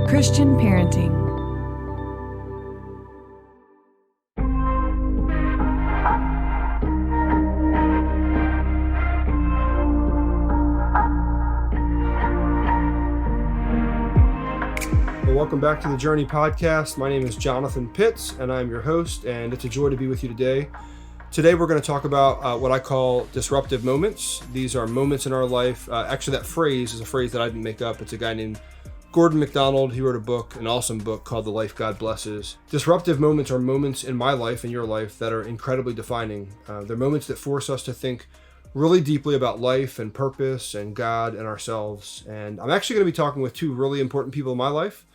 Christian Parenting. Welcome back to the Journey Podcast. My name is Jonathan Pitts, and I'm your host, and it's a joy to be with you today. Today, we're going to talk about what I call disruptive moments. These are moments in our life. Actually, that phrase is a phrase that I didn't make up. It's a guy named Gordon MacDonald. He wrote a book, an awesome book called The Life God Blesses. Disruptive moments are moments in my life and your life that are incredibly defining. They're moments that force us to think really deeply about life and purpose and God and ourselves. And I'm actually going to be talking with two really important people in my life.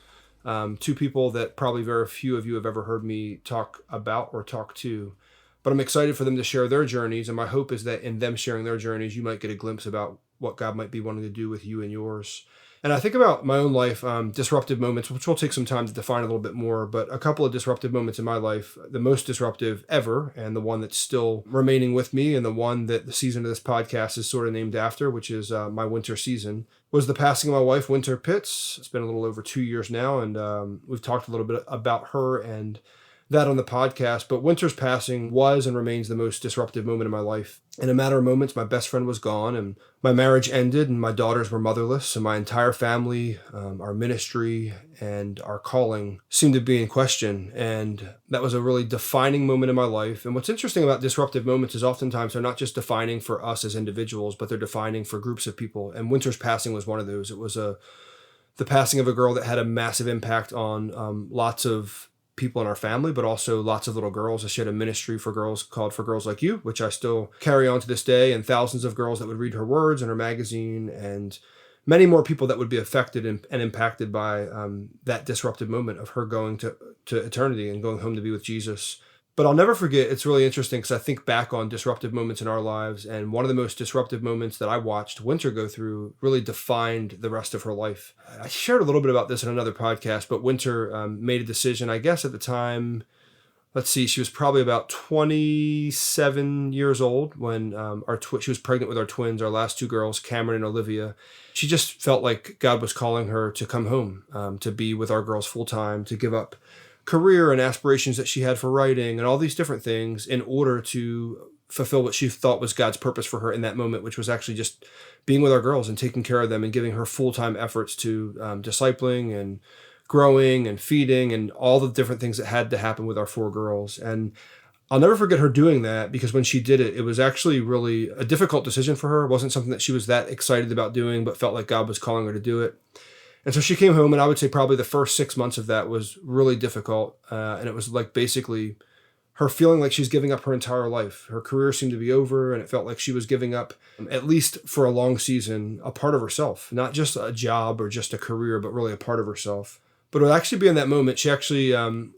Two people that probably very few of you have ever heard me talk about or talk to, but I'm excited for them to share their journeys. And my hope is that in them sharing their journeys, you might get a glimpse about what God might be wanting to do with you and yours. And I think about my own life, disruptive moments, which will take some time to define a little bit more, but a couple of disruptive moments in my life, the most disruptive ever, and the one that's still remaining with me, and the one that the season of this podcast is sort of named after, which is my winter season, was the passing of my wife, Wynter Pitts. It's been a little over 2 years now, and we've talked a little bit about her and that on the podcast, but Wynter's passing was and remains the most disruptive moment in my life. In a matter of moments, my best friend was gone, and my marriage ended, and my daughters were motherless, and my entire family, our ministry, and our calling seemed to be in question, and that was a really defining moment in my life. And what's interesting about disruptive moments is oftentimes they're not just defining for us as individuals, but they're defining for groups of people, and Wynter's passing was one of those. It was the passing of a girl that had a massive impact on lots of people in our family, but also lots of little girls. She had a ministry for girls called For Girls Like You, which I still carry on to this day, and thousands of girls that would read her words and her magazine, and many more people that would be affected and impacted by that disruptive moment of her going to eternity and going home to be with Jesus. But I'll never forget, it's really interesting because I think back on disruptive moments in our lives, and one of the most disruptive moments that I watched Wynter go through really defined the rest of her life. I shared a little bit about this in another podcast, but Wynter made a decision, I guess at the time, she was probably about 27 years old when she was pregnant with our twins, our last two girls, Carmen and Olivia. She just felt like God was calling her to come home, to be with our girls full time, to give up career and aspirations that she had for writing and all these different things in order to fulfill what she thought was God's purpose for her in that moment, which was actually just being with our girls and taking care of them and giving her full-time efforts to discipling and growing and feeding and all the different things that had to happen with our four girls. And I'll never forget her doing that, because when she did it, it was actually really a difficult decision for her. It wasn't something that she was that excited about doing, but felt like God was calling her to do it. And so she came home, and I would say probably the first 6 months of that was really difficult. And it was like basically her feeling like she's giving up her entire life. Her career seemed to be over, and it felt like she was giving up, at least for a long season, a part of herself. Not just a job or just a career, but really a part of herself. But it would actually be in that moment, she actually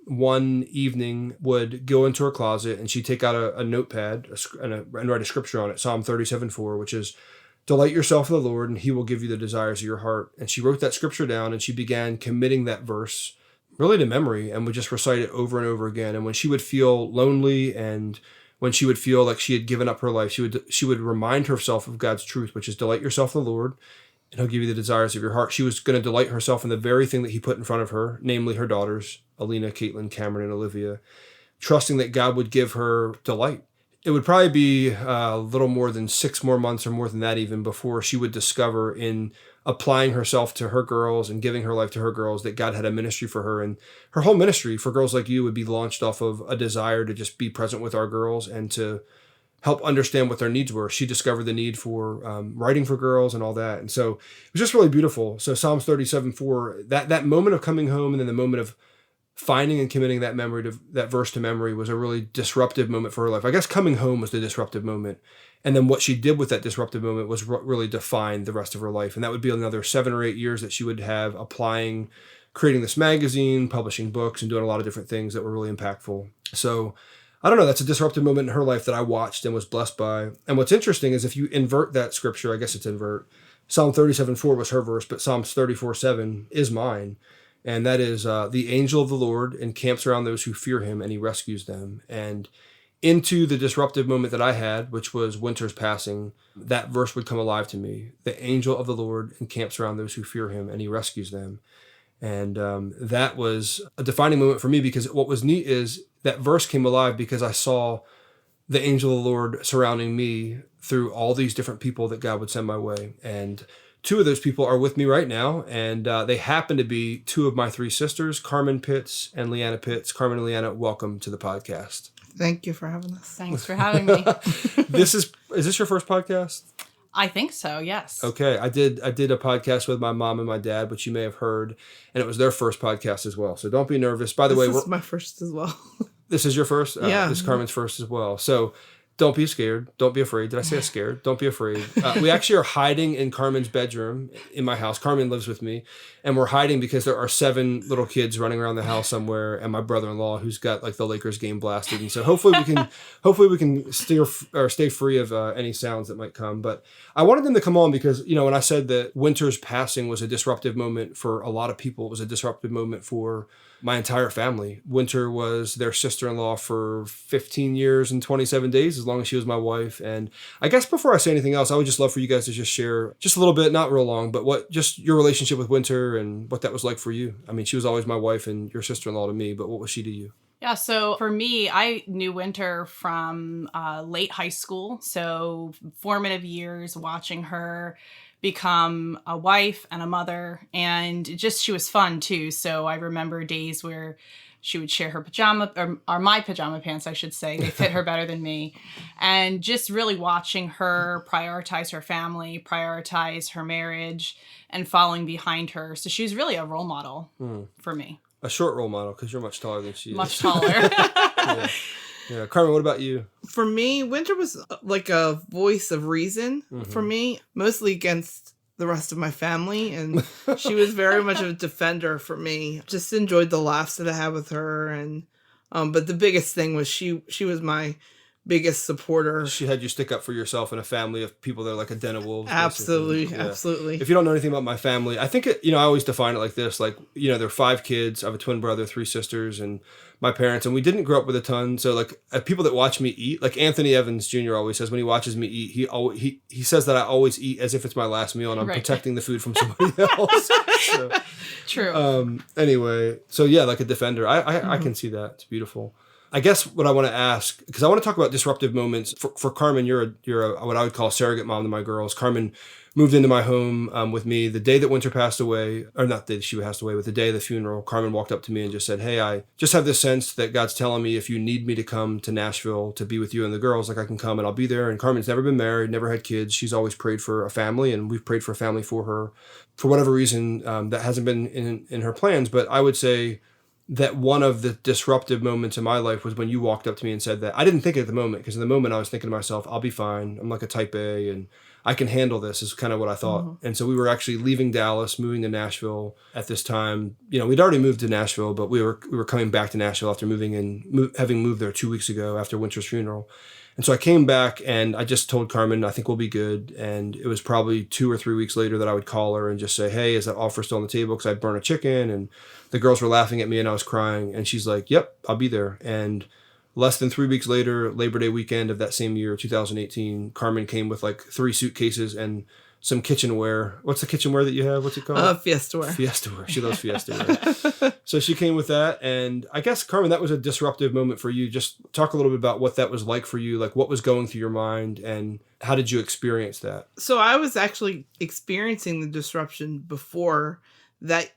one evening would go into her closet, and she'd take out a notepad and write a scripture on it, Psalm 37:4, which is, "Delight yourself in the Lord, and he will give you the desires of your heart." And she wrote that scripture down, and she began committing that verse really to memory and would just recite it over and over again. And when she would feel lonely and when she would feel like she had given up her life, she would remind herself of God's truth, which is delight yourself in the Lord, and he'll give you the desires of your heart. She was going to delight herself in the very thing that he put in front of her, namely her daughters, Alina, Caitlin, Cameron, and Olivia, trusting that God would give her delight. It would probably be a little more than 6 more months or more than that even before she would discover, in applying herself to her girls and giving her life to her girls, that God had a ministry for her. And her whole ministry, For Girls Like You, would be launched off of a desire to just be present with our girls and to help understand what their needs were. She discovered the need for writing for girls and all that. And so it was just really beautiful. So Psalms 37:4, that moment of coming home and then the moment of finding and committing that verse to memory was a really disruptive moment for her life. I guess coming home was the disruptive moment. And then what she did with that disruptive moment was really defined the rest of her life. And that would be another 7 or 8 years that she would have applying, creating this magazine, publishing books, and doing a lot of different things that were really impactful. So I don't know, that's a disruptive moment in her life that I watched and was blessed by. And what's interesting is if you invert that scripture, I guess it's invert, Psalm 37:4 was her verse, but Psalms 34:7 is mine. And that is, the angel of the Lord encamps around those who fear him, and he rescues them. And into the disruptive moment that I had, which was Wynter's passing, that verse would come alive to me. The angel of the Lord encamps around those who fear him, and he rescues them. And that was a defining moment for me, because what was neat is that verse came alive because I saw the angel of the Lord surrounding me through all these different people that God would send my way. And two of those people are with me right now. And they happen to be two of my three sisters, Carmen Pitts and Leigh-Anna Pitts. Carmen and Leigh-Anna, welcome to the podcast. Thank you for having us. Thanks for having me. Is this your first podcast? I think so, yes. Okay. I did a podcast with my mom and my dad, which you may have heard, and it was their first podcast as well. So don't be nervous. By the way, this is my first as well. This is your first? Yeah. This is Carmen's first as well. So don't be scared. Don't be afraid. Did I say scared? Don't be afraid. We actually are hiding in Carmen's bedroom in my house. Carmen lives with me. And we're hiding because there are 7 little kids running around the house somewhere, and my brother-in-law who's got like the Lakers game blasted. And so hopefully we can stay free of any sounds that might come. But I wanted them to come on because, when I said that Wynter's passing was a disruptive moment for a lot of people, it was a disruptive moment for my entire family. Wynter was their sister-in-law for 15 years and 27 days, as long as she was my wife. And I guess before I say anything else, I would just love for you guys to just share just a little bit, not real long, but just your relationship with Wynter and what that was like for you. I mean, she was always my wife and your sister-in-law to me, but what was she to you? Yeah, so for me, I knew Wynter from late high school. So formative years, watching her become a wife and a mother, and she was fun too. So I remember days where she would share her pajama, or my pajama pants, I should say. They fit her better than me. And just really watching her prioritize her family, prioritize her marriage, and following behind her. So she was really a role model for me. A short role model, because you're much taller than she is. Much taller. Yeah. Carmen, what about you? For me, Wynter was like a voice of reason for me, mostly against the rest of my family. And she was very much a defender for me. Just enjoyed the laughs that I had with her. And but the biggest thing was she was my biggest supporter. She had you stick up for yourself in a family of people that are like a den of wolves. Absolutely. Yeah. Absolutely. If you don't know anything about my family, I think I always define it like this, like, there are 5 kids. I have a twin brother, 3 sisters, and my parents, and we didn't grow up with a ton. So like people that watch me eat, like Anthony Evans Jr. always says when he watches me eat, he says that I always eat as if it's my last meal and I'm protecting the food from somebody else. So, True. Anyway, so yeah, like a defender. I can see that. It's beautiful. I guess what I want to ask, because I want to talk about disruptive moments. For Carmen, you're a what I would call a surrogate mom to my girls. Carmen moved into my home with me the day that Wynter passed away, or not the day she passed away, but the day of the funeral. Carmen walked up to me and just said, "Hey, I just have this sense that God's telling me if you need me to come to Nashville to be with you and the girls, like I can come and I'll be there." And Carmen's never been married, never had kids. She's always prayed for a family, and we've prayed for a family for her. For whatever reason, that hasn't been in her plans, but I would say that one of the disruptive moments in my life was when you walked up to me and said that. I didn't think it at the moment, because in the moment I was thinking to myself, I'll be fine. I'm like a type A and I can handle this, is kind of what I thought. And so we were actually leaving Dallas, moving to Nashville at this time. We'd already moved to Nashville, but we were coming back to Nashville after having moved there 2 weeks ago after Wynter's funeral. And so I came back and I just told Carmen, I think we'll be good. And it was probably 2 or 3 weeks later that I would call her and just say, "Hey, is that offer still on the table?" Because I'd burn a chicken and the girls were laughing at me and I was crying. And she's like, "Yep, I'll be there." And less than 3 weeks later, Labor Day weekend of that same year, 2018, Carmen came with like 3 suitcases and some kitchenware. What's the kitchenware that you have? What's it called? Fiestaware. Fiestaware. She loves Fiestaware. So she came with that. And I guess, Carmen, that was a disruptive moment for you. Just talk a little bit about what that was like for you, like what was going through your mind and how did you experience that? So I was actually experiencing the disruption before that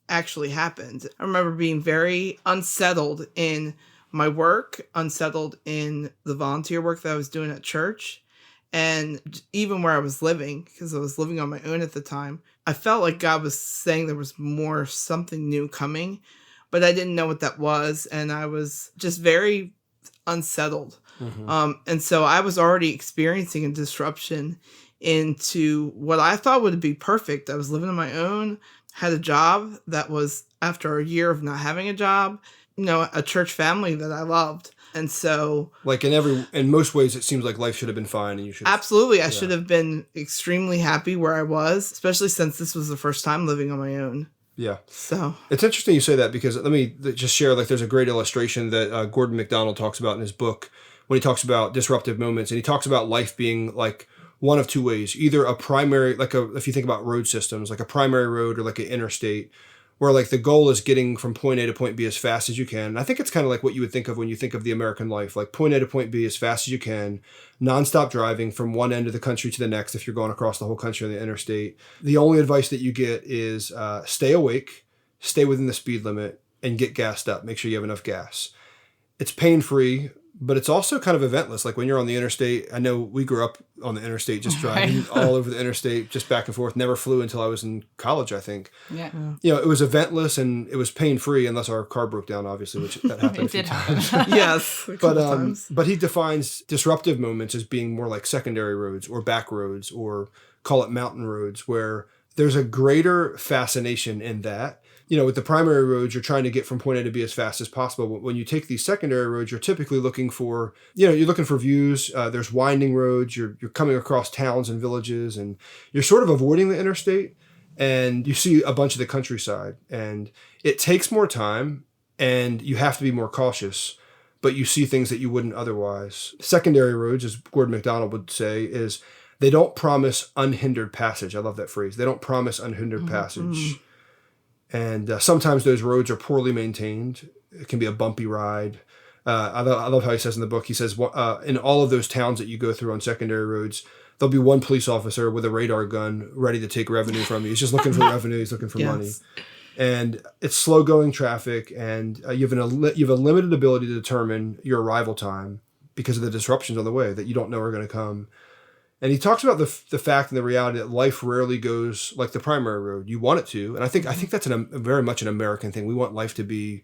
actually happened. I remember being very unsettled in my work, unsettled in the volunteer work that I was doing at church. And even where I was living, because I was living on my own at the time, I felt like God was saying there was something new coming, but I didn't know what that was. And I was just very unsettled. And so I was already experiencing a disruption into what I thought would be perfect. I was living on my own, had a job that was, after a year of not having a job, a church family that I loved. And so, like in most ways, it seems like life should have been fine, and you should absolutely. I should have been extremely happy where I was, especially since this was the first time living on my own. Yeah. So it's interesting you say that, because let me just share, like, there's a great illustration that Gordon MacDonald talks about in his book when he talks about disruptive moments, and he talks about life being like one of 2 ways, either a primary, if you think about road systems, like a primary road or like an interstate, where like the goal is getting from point A to point B as fast as you can. And I think it's kind of like what you would think of when you think of the American life, like point A to point B as fast as you can, nonstop driving from one end of the country to the next if you're going across the whole country on the interstate. The only advice that you get is stay awake, stay within the speed limit, and get gassed up. Make sure you have enough gas. It's pain-free, but it's also kind of eventless. Like when you're on the interstate, I know we grew up on the interstate, just driving all over the interstate, just back and forth. Never flew until I was in college, I think. Yeah. You know, it was eventless and it was pain-free unless our car broke down, obviously, which that happened a few times. Yes. But he defines disruptive moments as being more like secondary roads or back roads, or call it mountain roads, where there's a greater fascination in that. You know, with the primary roads, you're trying to get from point A to B as fast as possible. But when you take these secondary roads, you're typically looking for, you're looking for views. There's winding roads. You're coming across towns and villages, and you're sort of avoiding the interstate, and you see a bunch of the countryside. And it takes more time, and you have to be more cautious, but you see things that you wouldn't otherwise. Secondary roads, as Gordon MacDonald would say, is they don't promise unhindered passage. I love that phrase. They don't promise unhindered passage. And sometimes those roads are poorly maintained. It can be a bumpy ride. I love how he says in the book, he says, in all of those towns that you go through on secondary roads, there'll be one police officer with a radar gun ready to take revenue from you. He's just looking for revenue. He's looking for money. And it's slow going traffic, and you have a limited ability to determine your arrival time because of the disruptions on the way that you don't know are going to come. And he talks about the fact and the reality that life rarely goes like the primary road. You want it to. And I think that's very much an American thing. We want life to be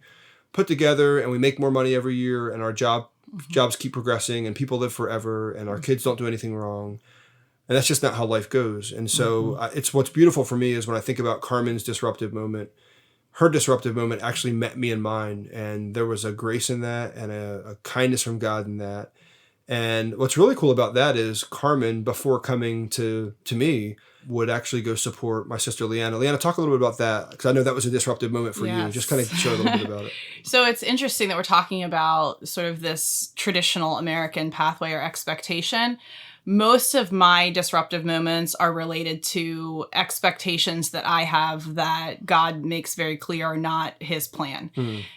put together, and we make more money every year, and our jobs keep progressing, and people live forever, and our kids don't do anything wrong. And that's just not how life goes. And so it's what's beautiful for me is when I think about Carmen's disruptive moment, her disruptive moment actually met me in mine. And there was a grace in that and a kindness from God in that. And what's really cool about that is Carmen, before coming to me, would actually go support my sister Leigh-Anna. Leigh-Anna, talk a little bit about that, because I know that was a disruptive moment for you. Just kind of share a little bit about it. So it's interesting that we're talking about sort of this traditional American pathway or expectation. Most of my disruptive moments are related to expectations that I have that God makes very clear are not his plan.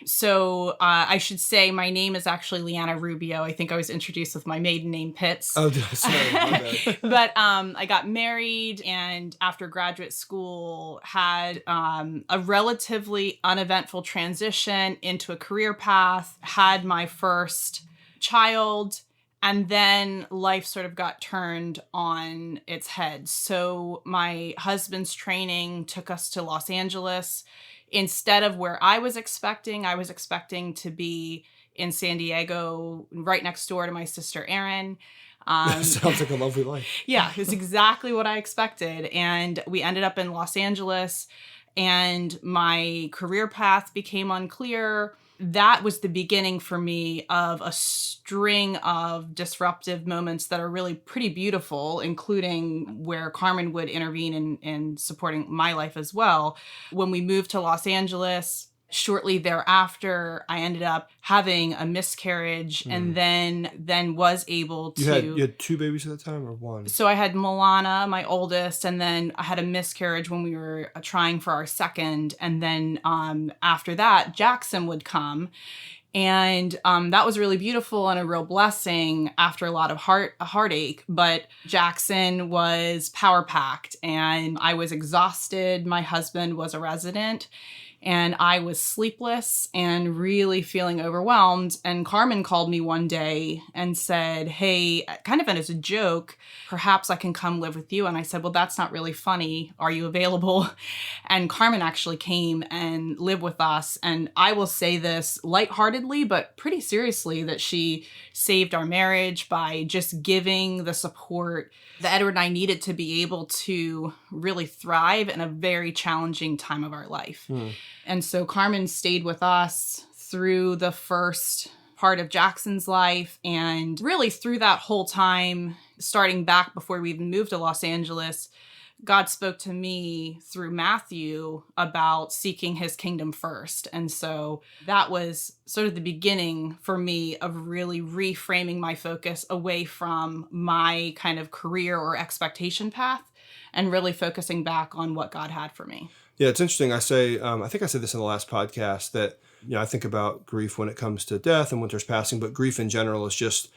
So I should say my name is actually Leigh-Anna Rubio. I think I was introduced with my maiden name, Pitts. Oh, sorry. My bad. But I got married, and after graduate school had a relatively uneventful transition into a career path, had my first child. And then life sort of got turned on its head. So my husband's training took us to Los Angeles. Instead of where I was expecting to be in San Diego, right next door to my sister Erin. Sounds like a lovely life. Yeah, it's exactly what I expected. And we ended up in Los Angeles, and my career path became unclear. That was the beginning for me of a string of disruptive moments that are really pretty beautiful, including where Carmen would intervene in supporting my life as well. When we moved to Los Angeles, shortly thereafter, I ended up having a miscarriage and then was able to... You had two babies at the time, or one? So I had Milana, my oldest, and then I had a miscarriage when we were trying for our second. And then after that, Jackson would come. And that was really beautiful and a real blessing after a lot of heartache. But Jackson was power-packed, and I was exhausted. My husband was a resident, and I was sleepless and really feeling overwhelmed. And Carmen called me one day and said, hey, kind of as a joke, perhaps I can come live with you. And I said, well, that's not really funny. Are you available? And Carmen actually came and lived with us. And I will say this lightheartedly, but pretty seriously, that she saved our marriage by just giving the support that Edward and I needed to be able to really thrive in a very challenging time of our life. And so Carmen stayed with us through the first part of Jackson's life, and really through that whole time, starting back before we even moved to Los Angeles, God spoke to me through Matthew about seeking his kingdom first. And so that was sort of the beginning for me of really reframing my focus away from my kind of career or expectation path and really focusing back on what God had for me. Yeah, it's interesting. I say, I think I said this in the last podcast that, I think about grief when it comes to death and Wynter's passing, but grief in general is just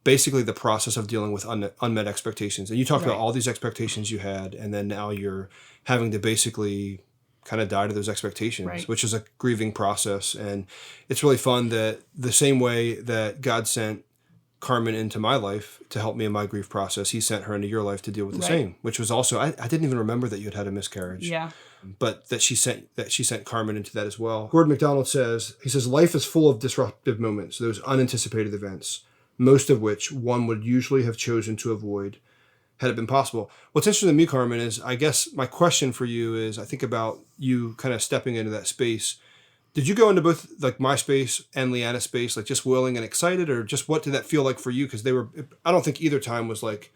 basically the process of dealing with unmet expectations. And you talked about all these expectations you had, and then now you're having to basically kind of die to those expectations, which is a grieving process. And it's really fun that the same way that God sent Carmen into my life to help me in my grief process, he sent her into your life to deal with the same, which was also, I didn't even remember that you had had a miscarriage. Yeah. But that she sent Carmen into that as well. Gordon MacDonald says, life is full of disruptive moments, those unanticipated events, most of which one would usually have chosen to avoid had it been possible. What's interesting to me, Carmen, is I guess my question for you is, I think about you kind of stepping into that space. Did you go into both like my space and Leigh-Anna's space, like just willing and excited, or just what did that feel like for you? Because I don't think either time was like,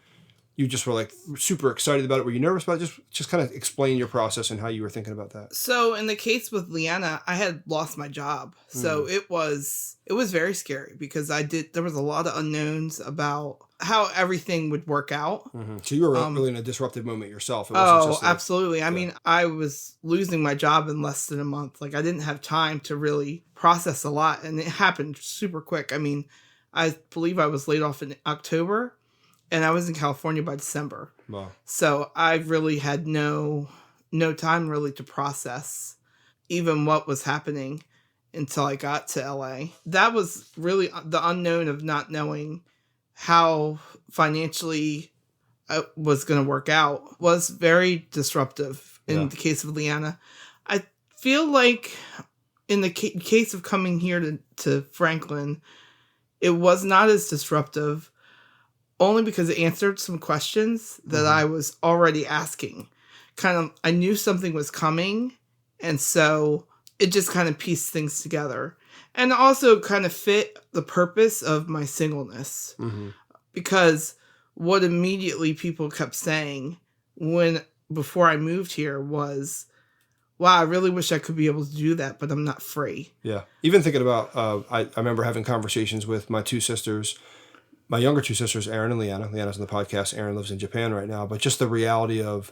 you just were like super excited about it. Were you nervous about it? Just kind of explain your process and how you were thinking about that. So in the case with Leigh-Anna, I had lost my job. So it was very scary because there was a lot of unknowns about how everything would work out. Mm-hmm. So you were really in a disruptive moment yourself. It wasn't just absolutely. I mean, I was losing my job in less than a month. Like I didn't have time to really process a lot, and it happened super quick. I mean, I believe I was laid off in October. And I was in California by December. Wow. So I really had no time really to process even what was happening until I got to LA. That was really the unknown of not knowing how financially it was going to work out was very disruptive in the case of Leigh-Anna. I feel like in the case of coming here to Franklin, it was not as disruptive. Only because it answered some questions that I was already asking. I knew something was coming, and so it just kind of pieced things together. And also kind of fit the purpose of my singleness. Mm-hmm. Because what immediately people kept saying before I moved here was, wow, I really wish I could be able to do that, but I'm not free. Yeah. Even thinking about, I remember having conversations with my two sisters. My younger two sisters, Erin and Leigh-Anna. Leigh-Anna's on the podcast. Erin lives in Japan right now. But just the reality of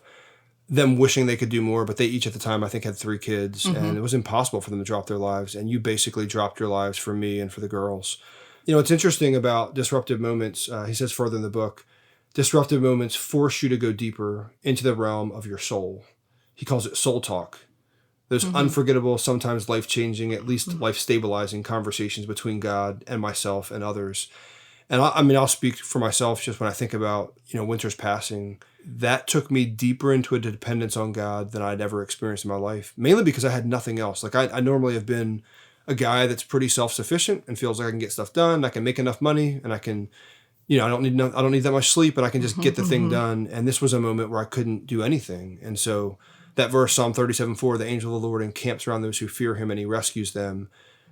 them wishing they could do more. But they each at the time, I think, had 3 kids. Mm-hmm. And it was impossible for them to drop their lives. And you basically dropped your lives for me and for the girls. It's interesting about disruptive moments. He says further in the book, disruptive moments force you to go deeper into the realm of your soul. He calls it soul talk. Those unforgettable, sometimes life-changing, at least life-stabilizing conversations between God and myself and others. And I'll speak for myself just when I think about, Wynter's passing. That took me deeper into a dependence on God than I'd ever experienced in my life, mainly because I had nothing else. Like I normally have been a guy that's pretty self-sufficient and feels like I can get stuff done. I can make enough money and I can, I don't need that much sleep, and I can just get the thing done. And this was a moment where I couldn't do anything. And so that verse, Psalm 37:4, the angel of the Lord encamps around those who fear him and he rescues them,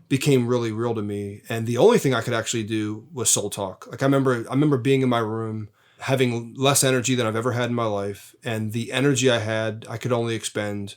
became really real to me. And the only thing I could actually do was soul talk. Like I remember being in my room, having less energy than I've ever had in my life. And the energy I had, I could only expend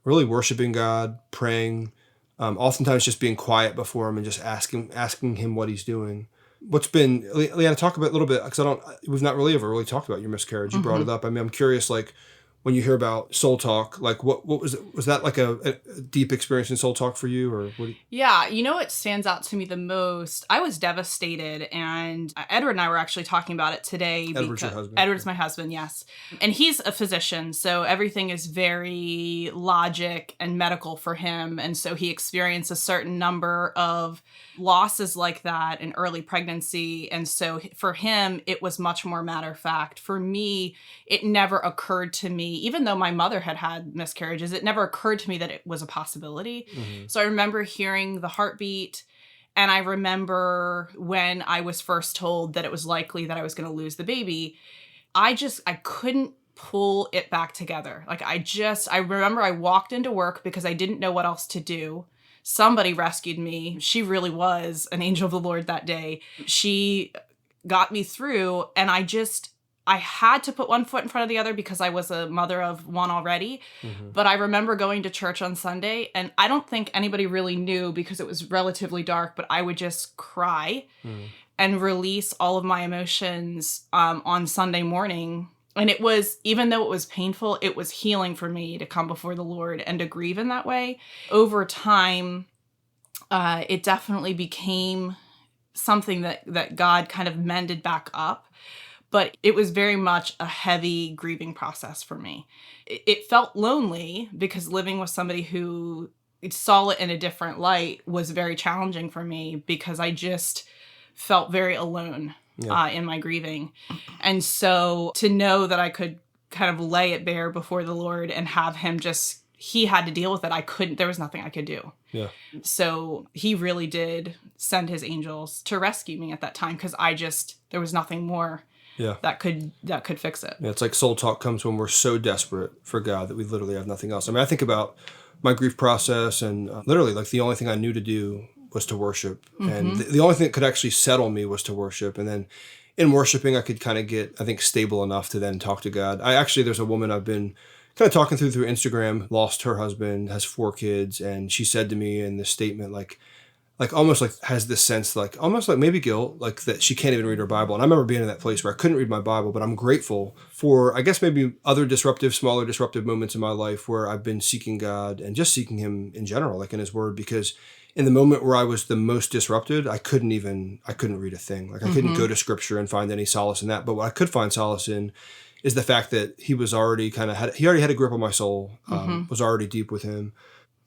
really worshiping God, praying, oftentimes just being quiet before him and just asking him what he's doing. What's been, Leigh-Anna, talk about a little bit, because we've not really ever really talked about your miscarriage. You brought it up. I mean, I'm curious, like, when you hear about soul talk, like what was it? Was that like a deep experience in soul talk for you, or what? Yeah, what stands out to me the most? I was devastated, and Edward and I were actually talking about it today. Edward's your husband. Edward's my husband, yes, and he's a physician, so everything is very logic and medical for him, and so he experienced a certain number of losses like that in early pregnancy, and so for him it was much more matter of fact. For me, it never occurred to me, even though my mother had miscarriages, it never occurred to me that it was a possibility. Mm-hmm. So I remember hearing the heartbeat, and I remember when I was first told that it was likely that I was going to lose the baby, I couldn't pull it back together. Like I remember I walked into work because I didn't know what else to do. Somebody rescued me. She really was an angel of the Lord that day. She got me through, and I had to put one foot in front of the other because I was a mother of one already. Mm-hmm. But I remember going to church on Sunday, and I don't think anybody really knew because it was relatively dark, but I would just cry and release all of my emotions on Sunday morning And it was, even though it was painful, it was healing for me to come before the Lord and to grieve in that way. Over time, it definitely became something that God kind of mended back up. But it was very much a heavy grieving process for me. It felt lonely because living with somebody who saw it in a different light was very challenging for me because I just felt very alone in my grieving. And so to know that I could kind of lay it bare before the Lord and have him just, he had to deal with it. There was nothing I could do. Yeah. So he really did send his angels to rescue me at that time because there was nothing more that could fix it. Yeah, it's like soul talk comes when we're so desperate for God that we literally have nothing else. I mean, I think about my grief process and literally like the only thing I knew to do was to worship. Mm-hmm. And the only thing that could actually settle me was to worship. And then in worshiping, I could kind of get, I think, stable enough to then talk to God. There's a woman I've been kind of talking through Instagram, lost her husband, has 4 kids. And she said to me in this statement, like almost like has this sense, like almost like maybe guilt, like that she can't even read her Bible. And I remember being in that place where I couldn't read my Bible, but I'm grateful for, I guess, maybe other smaller disruptive moments in my life where I've been seeking God and just seeking him in general, like in his word, because in the moment where I was the most disrupted, I couldn't read a thing. Like I couldn't go to scripture and find any solace in that. But what I could find solace in is the fact that he was already he already had a grip on my soul, was already deep with him.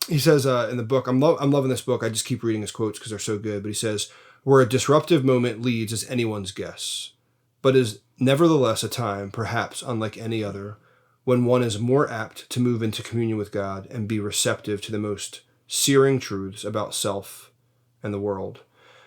He says in the book, I'm loving this book. I just keep reading his quotes because they're so good. But he says, where a disruptive moment leads is anyone's guess, but is nevertheless a time, perhaps unlike any other, when one is more apt to move into communion with God and be receptive to the most searing truths about self and the world.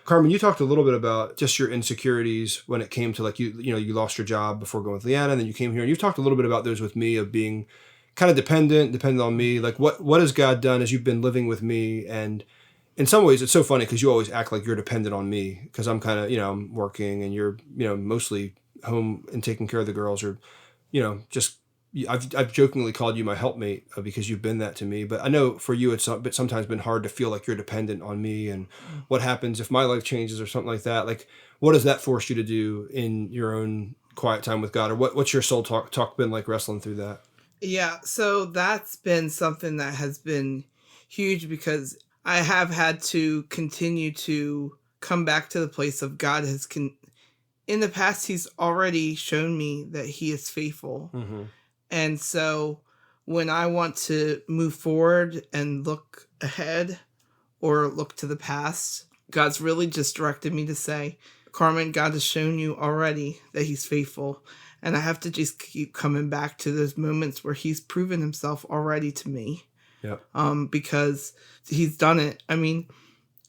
Carmen, you talked a little bit about just your insecurities when it came to like, you lost your job before going with Leigh-Anna, and then you came here, and you've talked a little bit about those with me of being kind of dependent on me. Like what has God done as you've been living with me? And in some ways it's so funny because you always act like you're dependent on me because I'm kind of, I'm working and you're, mostly home and taking care of the girls, or, just, I've jokingly called you my helpmate because you've been that to me. But I know for you, it's sometimes been hard to feel like you're dependent on me. And what happens if my life changes or something like that? Like, what has that forced you to do in your own quiet time with God? Or what's your soul talk been like wrestling through that? Yeah, so that's been something that has been huge because I have had to continue to come back to the place of God in the past, he's already shown me that he is faithful. Mm-hmm. And so when I want to move forward and look ahead or look to the past, God's really just directed me to say, Carmen, God has shown you already that he's faithful. And I have to just keep coming back to those moments where he's proven himself already to me. Yeah. Because he's done it. I mean,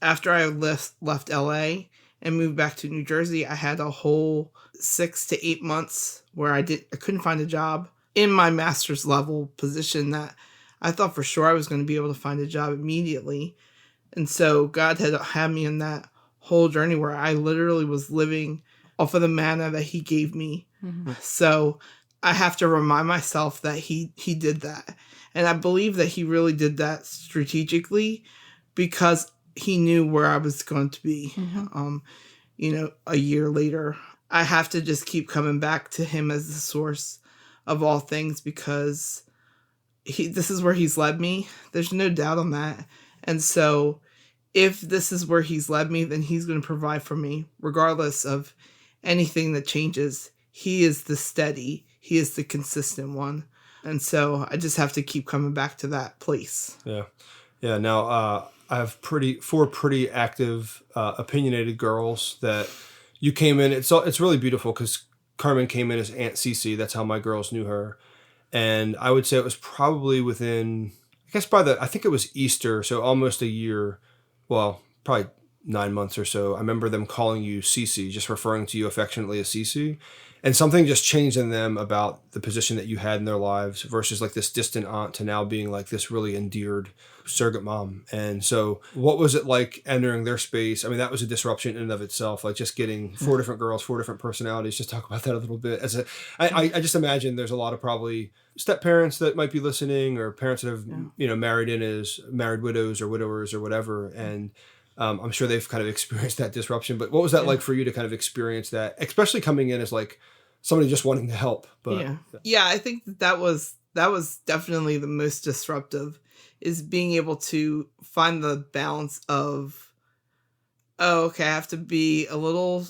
after I left LA and moved back to New Jersey, I had a whole 6 to 8 months where I couldn't find a job in my master's level position that I thought for sure I was going to be able to find a job immediately. And so God had me in that whole journey where I literally was living off of the manna that he gave me. Mm-hmm. So I have to remind myself that he did that. And I believe that he really did that strategically because he knew where I was going to be. Mm-hmm. A year later, I have to just keep coming back to him as the source of all things because this is where he's led me. There's no doubt on that. And so if this is where he's led me, then he's going to provide for me regardless of anything that changes. He is the steady, he is the consistent one. And so I just have to keep coming back to that place. Yeah. Yeah. Now, I have 4 pretty active, opinionated girls that you came in. It's really beautiful because Carmen came in as Aunt Cece. That's how my girls knew her. And I would say it was probably within, I guess I think it was Easter. So almost a year, well, probably 9 months or so. I remember them calling you Cece, just referring to you affectionately as Cece. And something just changed in them about the position that you had in their lives versus like this distant aunt to now being like this really endeared surrogate mom. And so what was it like entering their space? I mean, that was a disruption in and of itself, like just getting 4 different girls, 4 different personalities. Just talk about that a little bit. I just imagine there's a lot of probably step parents that might be listening or parents that have, married in as married widows or widowers or whatever. And I'm sure they've kind of experienced that disruption. But what was that like for you to kind of experience that, especially coming in as like somebody just wanting to help. But yeah, I think that was definitely the most disruptive, is being able to find the balance of, oh, okay, I have to be a little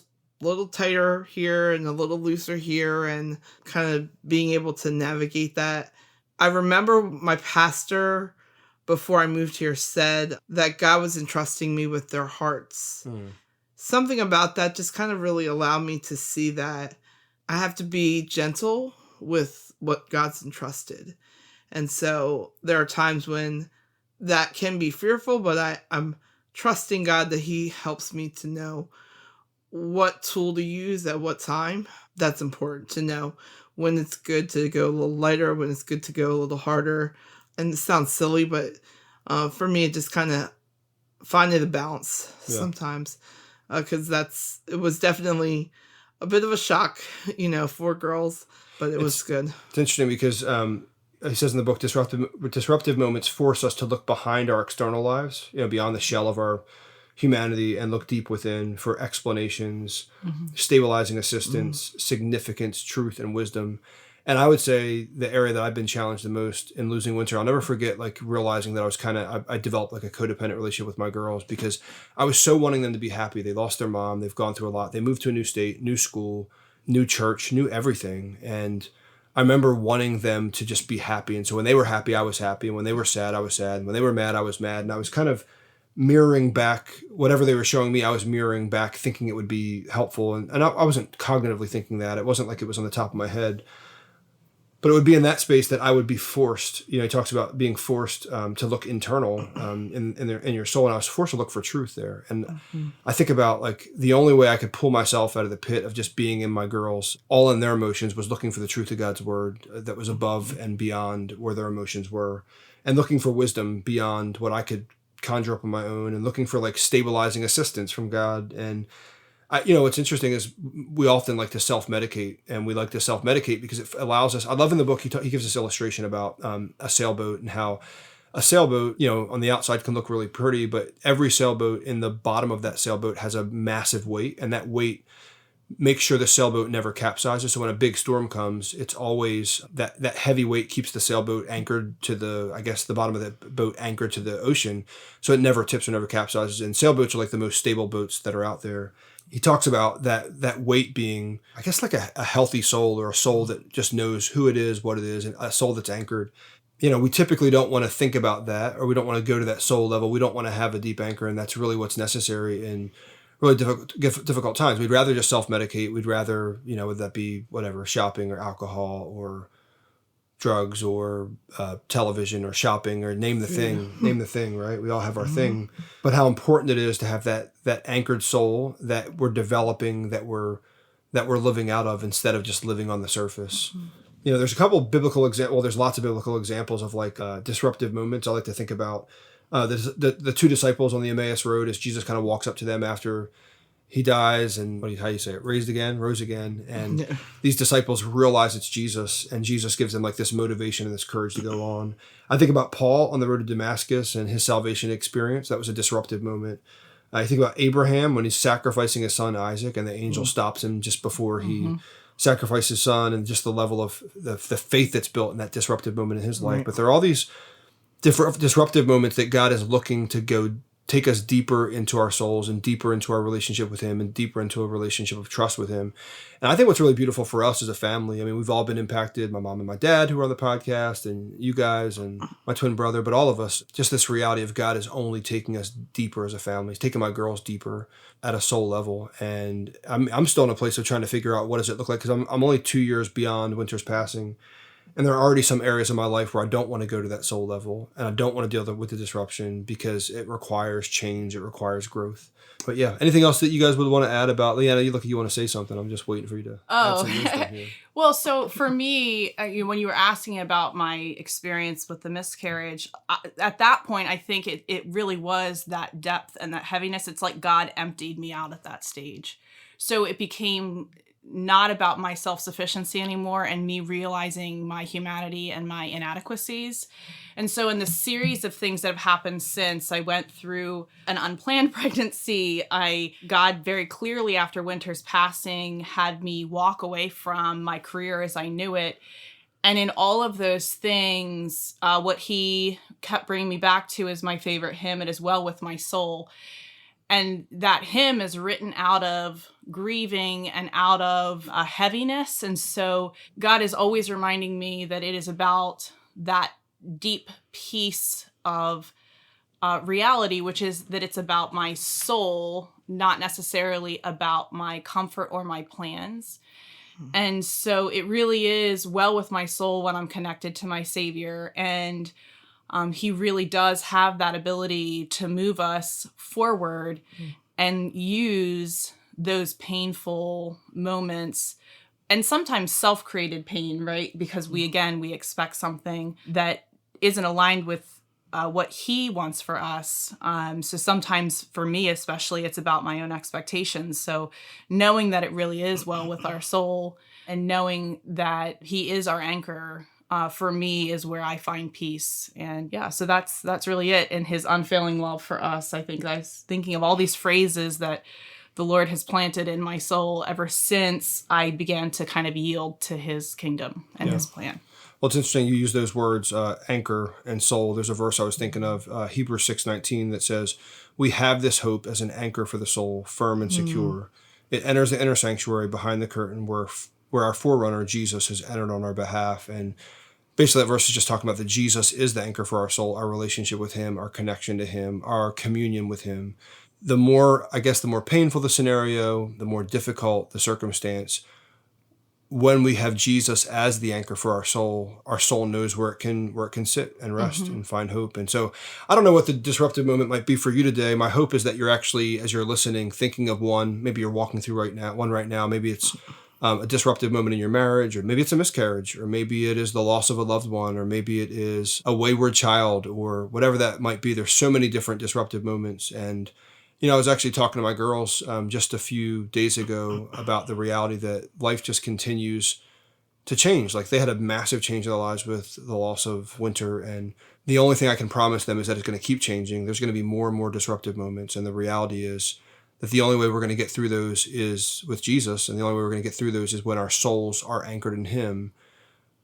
tighter here and a little looser here, and kind of being able to navigate that. I remember my pastor, before I moved here, said that God was entrusting me with their hearts. Something about that just kind of really allowed me to see that I have to be gentle with what God's entrusted. And so there are times when that can be fearful, but I'm trusting God that he helps me to know what tool to use at what time. That's important to know when it's good to go a little lighter, when it's good to go a little harder. And it sounds silly, but for me, it just kind of finding the balance sometimes, because it was definitely a bit of a shock, for girls, but it was good. It's interesting because he says in the book, disruptive moments force us to look behind our external lives, beyond the shell of our humanity, and look deep within for explanations, stabilizing assistance, significance, truth, and wisdom. And I would say the area that I've been challenged the most in losing Wynter, I'll never forget, realizing that I developed a codependent relationship with my girls, because I was so wanting them to be happy. They lost their mom. They've gone through a lot. They moved to a new state, new school, new church, new everything. And I remember wanting them to just be happy. And so when they were happy, I was happy. And when they were sad, I was sad. And when they were mad, I was mad. And I was kind of mirroring back whatever they were showing me. I was mirroring back, thinking it would be helpful. And I wasn't cognitively thinking that. It wasn't like it was on the top of my head. But it would be in that space that I would be forced. He talks about being forced to look internal in your soul. And I was forced to look for truth there. And I think about the only way I could pull myself out of the pit of just being in my girls, all in their emotions, was looking for the truth of God's word that was above and beyond where their emotions were, and looking for wisdom beyond what I could conjure up on my own, and looking for stabilizing assistance from God. And what's interesting is we often like to self-medicate, and we like to self-medicate because it allows us. I love in the book, he gives this illustration about a sailboat, and how a sailboat, on the outside can look really pretty, but every sailboat, in the bottom of that sailboat, has a massive weight, and that weight makes sure the sailboat never capsizes. So when a big storm comes, it's always that heavy weight keeps the sailboat anchored to the bottom of the boat anchored to the ocean, so it never tips or never capsizes. And sailboats are the most stable boats that are out there. He talks about that weight being, I guess, a healthy soul, or a soul that just knows who it is, what it is, and a soul that's anchored. We typically don't want to think about that, or we don't want to go to that soul level. We don't want to have a deep anchor, and that's really what's necessary in really difficult times. We'd rather just self-medicate. We'd rather, would that be whatever, shopping or alcohol or drugs or television or shopping, or name the thing, right? We all have our thing. But how important it is to have that anchored soul that we're developing, that we're living out of, instead of just living on the surface. There's a couple of biblical examples. Well, there's lots of biblical examples of disruptive moments. I like to think about the two disciples on the Emmaus Road, as Jesus kind of walks up to them after he dies, and how do you say it? Rose again. And these disciples realize it's Jesus, and Jesus gives them this motivation and this courage to go on. I think about Paul on the road to Damascus and his salvation experience. That was a disruptive moment. I think about Abraham when he's sacrificing his son Isaac, and the angel stops him just before he sacrificed his son, and just the level of the faith that's built in that disruptive moment in his life. But there are all these disruptive moments that God is looking to go take us deeper into our souls, and deeper into our relationship with him, and deeper into a relationship of trust with him. And I think what's really beautiful for us as a family, we've all been impacted, my mom and my dad who are on the podcast, and you guys, and my twin brother, but all of us, just this reality of God is only taking us deeper as a family. He's taking my girls deeper at a soul level. And I'm still in a place of trying to figure out what does it look like, because I'm only 2 years beyond Wynter's passing. And there are already some areas in my life where I don't want to go to that soul level, and I don't want to deal with the disruption, because it requires change. It requires growth. But yeah, anything else that you guys would want to add about Leigh-Anna? You look like you want to say something. I'm just waiting for you to add some wisdom here. Well, so for me, when you were asking about my experience with the miscarriage, at that point, I think it really was that depth and that heaviness. It's like God emptied me out at that stage. So it became not about my self-sufficiency anymore and me realizing my humanity and my inadequacies. And so in the series of things that have happened since, I went through an unplanned pregnancy. God very clearly after Wynter's passing had me walk away from my career as I knew it. And in all of those things, what he kept bringing me back to is my favorite hymn, It Is Well With My Soul. And that hymn is written out of grieving and out of heaviness. And so God is always reminding me that it is about that deep piece of reality, which is that it's about my soul, not necessarily about my comfort or my plans. And so it really is well with my soul when I'm connected to my Savior. And he really does have that ability to move us forward and use those painful moments and sometimes self-created pain, right? Because we expect something that isn't aligned with what he wants for us. So sometimes for me, especially, it's about my own expectations. So knowing that it really is well with our soul and knowing that he is our anchor, for me is where I find peace. And yeah, so that's really it. And his unfailing love for us. I think I was thinking of all these phrases that the Lord has planted in my soul ever since I began to kind of yield to his kingdom and his plan. Well, it's interesting you use those words, anchor and soul. There's a verse I was thinking of, Hebrews 6:19, that says, "We have this hope as an anchor for the soul, firm and secure. It enters the inner sanctuary behind the curtain where our forerunner, Jesus, has entered on our behalf." And basically that verse is just talking about that Jesus is the anchor for our soul, our relationship with him, our connection to him, our communion with him. The more painful the scenario, the more difficult the circumstance, when we have Jesus as the anchor for our soul knows where it can sit and rest and find hope. And so I don't know what the disruptive moment might be for you today. My hope is that you're actually, as you're listening, thinking of one. Maybe you're walking through one right now. Maybe it's a disruptive moment in your marriage, or maybe it's a miscarriage, or maybe it is the loss of a loved one, or maybe it is a wayward child, or whatever that might be. There's so many different disruptive moments. And I was actually talking to my girls just a few days ago about the reality that life just continues to change. Like, they had a massive change in their lives with the loss of Wynter, and the only thing I can promise them is that it's going to keep changing. There's going to be more and more disruptive moments, and the reality is that the only way we're going to get through those is with Jesus, and the only way we're going to get through those is when our souls are anchored in him.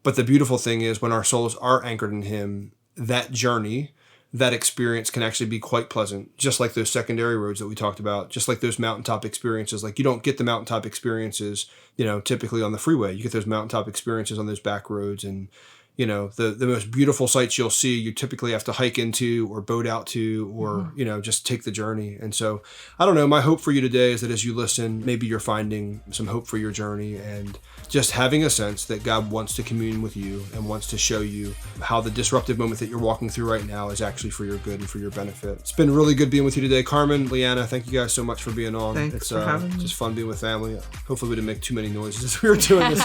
But the beautiful thing is, when our souls are anchored in him, that journey, that experience can actually be quite pleasant, just like those secondary roads that we talked about, just like those mountaintop experiences. Like, you don't get the mountaintop experiences, typically on the freeway. You get those mountaintop experiences on those back roads, and the most beautiful sights you'll see, you typically have to hike into or boat out to, or, just take the journey. And so, I don't know, my hope for you today is that as you listen, maybe you're finding some hope for your journey, and just having a sense that God wants to commune with you and wants to show you how the disruptive moment that you're walking through right now is actually for your good and for your benefit. It's been really good being with you today. Carmen, Leigh-Anna, thank you guys so much for being on. Thanks for having me. Just fun being with family. Hopefully we didn't make too many noises as we were doing this.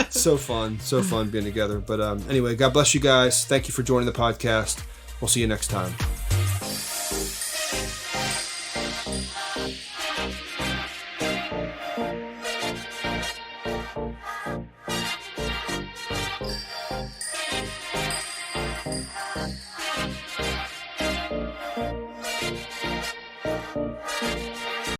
So fun being together. But anyway, God bless you guys. Thank you for joining the podcast. We'll see you next time.